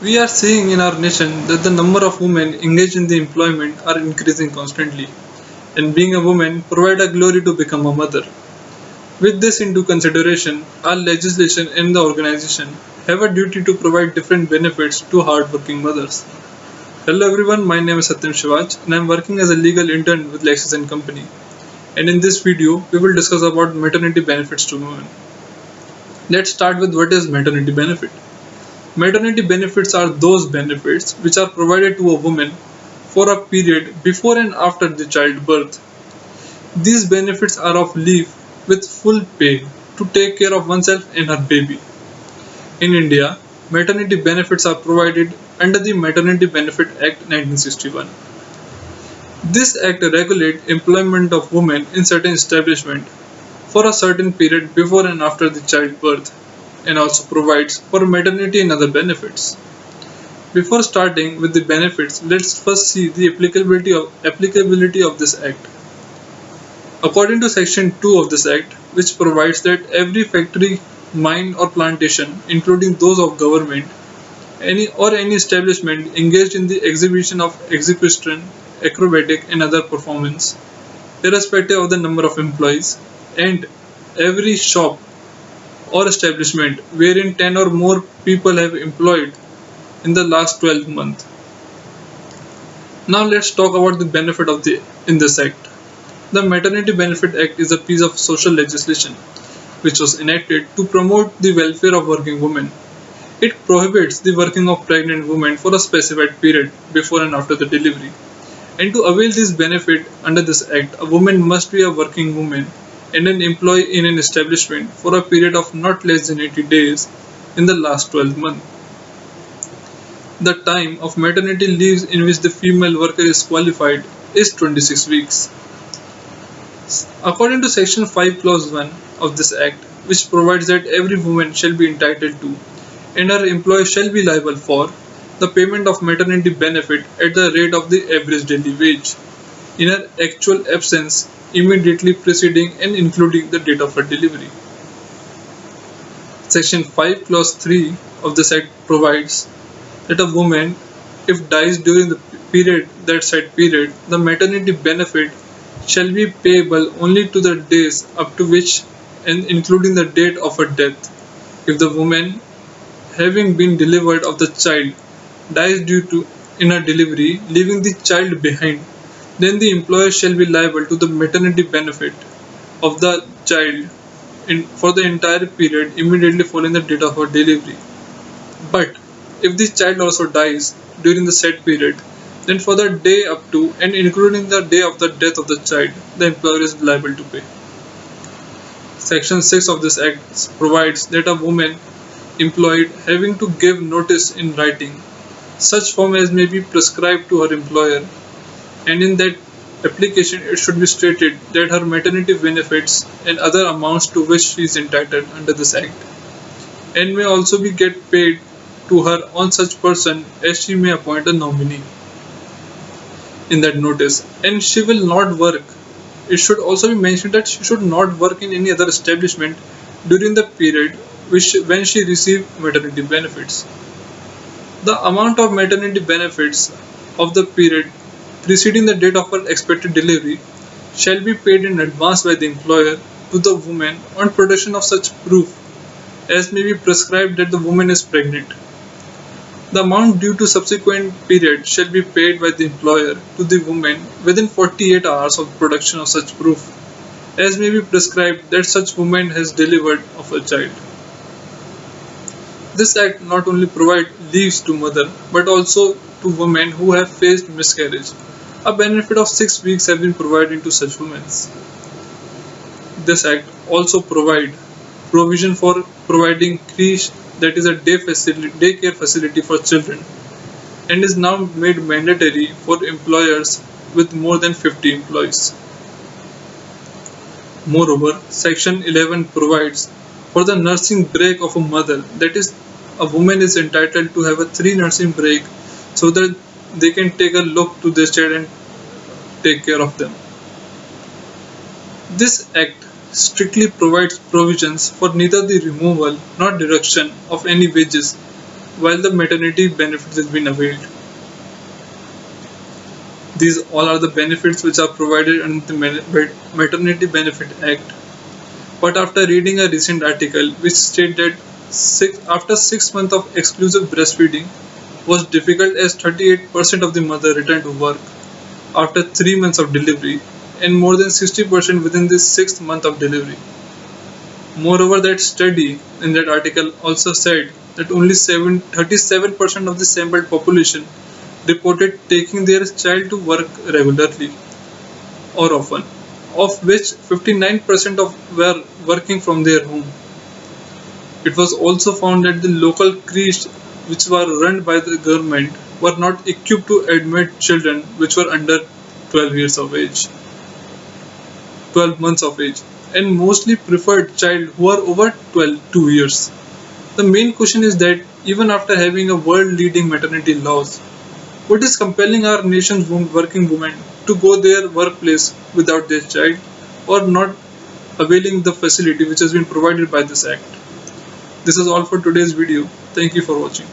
We are seeing in our nation that the number of women engaged in the employment are increasing constantly, and being a woman provide a glory to become a mother. With this into consideration, our legislation and the organization have a duty to provide different benefits to hardworking mothers. Hello everyone, my name is Satyam Shivaach and I am working as a legal intern with LEXIS and Company. And in this video, we will discuss about maternity benefits to women. Let's start with what is maternity benefit. Maternity benefits are those benefits which are provided to a woman for a period before and after the childbirth. These benefits are of leave with full pay to take care of oneself and her baby. In India, maternity benefits are provided under the Maternity Benefit Act 1961. This act regulates employment of women in certain establishments for a certain period before and after the childbirth and also provides for maternity and other benefits. Before starting with the benefits, let's first see the applicability of this act. According to Section 2 of this Act, which provides that every factory, mine or plantation, including those of government, any establishment engaged in the exhibition of equestrian, acrobatic and other performance, irrespective of the number of employees, and every shop or establishment wherein 10 or more people have employed in the last 12 months. Now let's talk about the benefit of the in this act. The Maternity Benefit Act is a piece of social legislation which was enacted to promote the welfare of working women. It prohibits the working of pregnant women for a specified period before and after the delivery. And to avail this benefit under this act, a woman must be a working woman and an employee in an establishment for a period of not less than 80 days in the last 12 months. The time of maternity leaves in which the female worker is qualified is 26 weeks. According to Section 5 Clause 1 of this Act, which provides that every woman shall be entitled to and her employer shall be liable for the payment of maternity benefit at the rate of the average daily wage in her actual absence immediately preceding and including the date of her delivery. Section 5 Clause 3 of this Act provides that a woman, if dies during that said period, the maternity benefit shall be payable only to the days up to which and including the date of her death. If the woman, having been delivered of the child, dies due to in her delivery, leaving the child behind, then the employer shall be liable to the maternity benefit of the child for the entire period immediately following the date of her delivery. But if the child also dies during the said period, then for the day up to and including the day of the death of the child, the employer is liable to pay. Section 6 of this Act provides that a woman employed having to give notice in writing, such form as may be prescribed to her employer, and in that application it should be stated that her maternity benefits and other amounts to which she is entitled under this Act, and may also be get paid to her on such person as she may appoint a nominee in that notice, and she will not work. It should also be mentioned that she should not work in any other establishment during the period when she received maternity benefits. The amount of maternity benefits of the period preceding the date of her expected delivery shall be paid in advance by the employer to the woman on production of such proof as may be prescribed that the woman is pregnant. The amount due to subsequent period shall be paid by the employer to the woman within 48 hours of production of such proof, as may be prescribed that such woman has delivered of a child. This act not only provides leaves to mother but also to women who have faced miscarriage. A benefit of 6 weeks have been provided to such women. This act also provides provision for providing creche, that is a daycare facility for children, and is now made mandatory for employers with more than 50 employees. Moreover, Section 11 provides for the nursing break of a mother, that is, a woman is entitled to have a 3 nursing break so that they can take a look to their child and take care of them. This act strictly provides provisions for neither the removal nor deduction of any wages while the maternity benefits has been availed. These all are the benefits which are provided under the Maternity Benefit Act. But after reading a recent article which stated that after 6 months of exclusive breastfeeding was difficult as 38% of the mother returned to work after 3 months of delivery and more than 60% within the 6th month of delivery. Moreover, that study in that article also said that only 37% of the sampled population reported taking their child to work regularly or often, of which 59% of were working from their home. It was also found that the local creches which were run by the government were not equipped to admit children which were under 12 years of age, 12 months of age, and mostly preferred child who are over 2 years. The main question is that even after having a world leading maternity laws, what is compelling our nation's working women to go their workplace without their child or not availing the facility which has been provided by this act? This is all for today's video. Thank you for watching.